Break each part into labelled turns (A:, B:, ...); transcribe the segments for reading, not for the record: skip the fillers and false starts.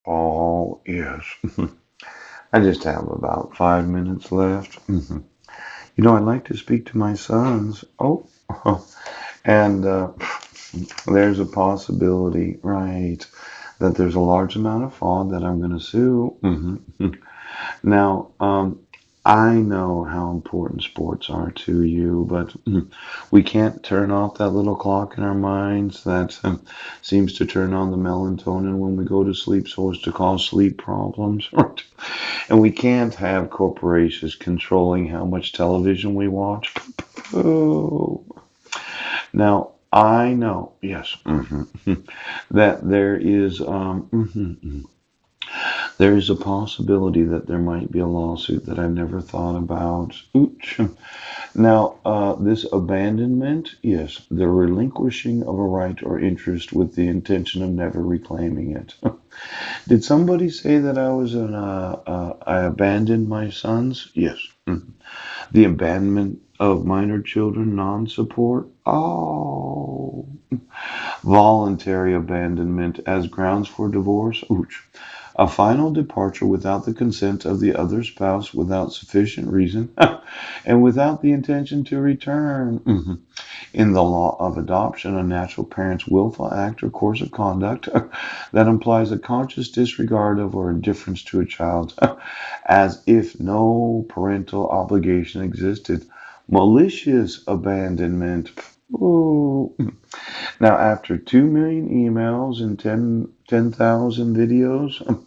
A: Oh, yes. I just have about 5 minutes left. I'd like to speak to my sons. Oh, and there's a possibility, right, that there's a large amount of fraud that I'm going to sue. Now, I know how important sports are to you, but we can't turn off that little clock in our minds that seems to turn on the melatonin when we go to sleep so as to cause sleep problems. Right? And we can't have corporations controlling how much television we watch. Oh. Now, I know, yes, that there is a possibility that there might be a lawsuit that I've never thought about. Ooch. Now, this abandonment, yes, the relinquishing of a right or interest with the intention of never reclaiming it. Did somebody say that I abandoned my sons? Yes. The abandonment of minor children, non-support. Oh, voluntary abandonment as grounds for divorce. Ouch. A final departure without the consent of the other spouse, without sufficient reason, and without the intention to return. In the law of adoption, a natural parent's willful act or course of conduct that implies a conscious disregard of or indifference to a child, as if no parental obligation existed. Malicious abandonment. Ooh. Now, after 2 million emails and 10,000 videos,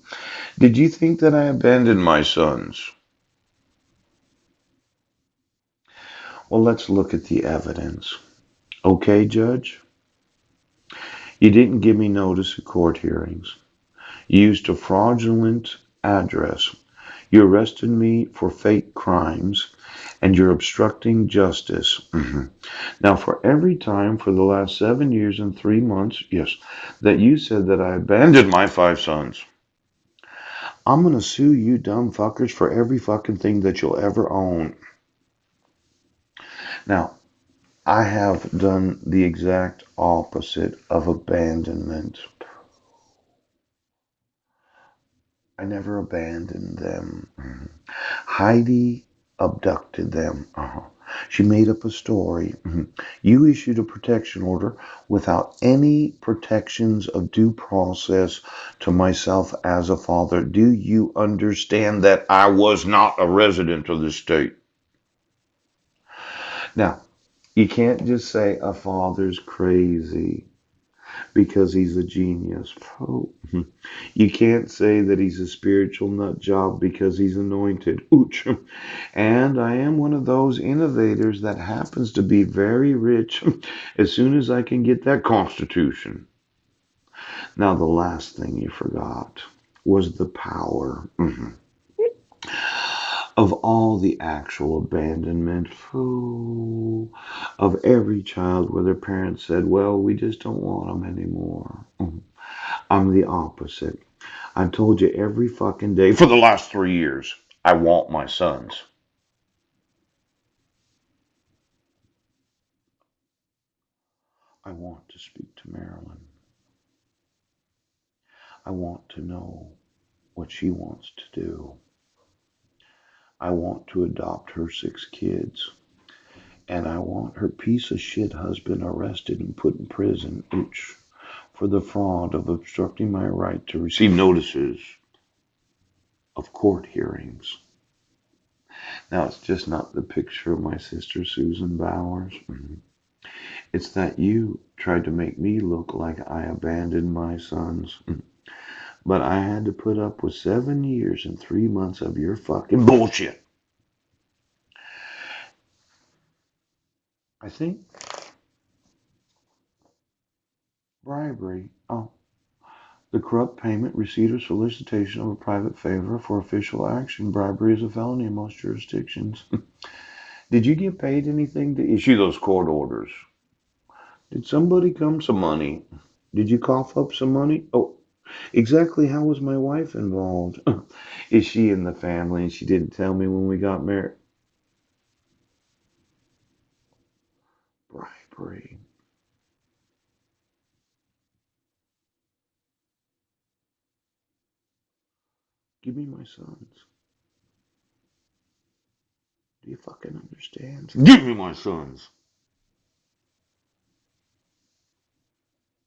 A: did you think that I abandoned my sons? Well, let's look at the evidence. Okay, Judge? You didn't give me notice of court hearings. You used a fraudulent address. You arrested me for fake crimes, and you're obstructing justice. Now, for every time for the last 7 years and 3 months, yes, that you said that I abandoned my 5 sons, I'm gonna sue you dumb fuckers for every fucking thing that you'll ever own. Now, I have done the exact opposite of abandonment. I never abandoned them. Heidi abducted them. She made up a story. You issued a protection order without any protections of due process to myself as a father. Do you understand that I was not a resident of the state? Now, you can't just say a father's crazy because he's a genius. Oh, you can't say that he's a spiritual nut job because he's anointed. Ooch. And I am one of those innovators that happens to be very rich as soon as I can get that constitution. Now, the last thing you forgot was the power of all the actual abandonment of every child where their parents said, well, we just don't want them anymore. I'm the opposite. I've told you every fucking day for the last 3 years, I want my sons. I want to speak to Marilyn. I want to know what she wants to do. I want to adopt her 6 kids. And I want her piece of shit husband arrested and put in prison, ooch, for the fraud of obstructing my right to receive notices of court hearings. Now, it's just not the picture of my sister Susan Bowers. It's that you tried to make me look like I abandoned my sons. But I had to put up with 7 years and 3 months of your fucking bullshit. I think bribery. Oh, the corrupt payment, receipt, or solicitation of a private favor for official action. Bribery is a felony in most jurisdictions. Did you get paid anything to issue those court orders? Did somebody come some money? Did you cough up some money? Oh, exactly how was my wife involved? Is she in the family and she didn't tell me when we got married? Bribery. Give me my sons. Do you fucking understand? Give me my sons.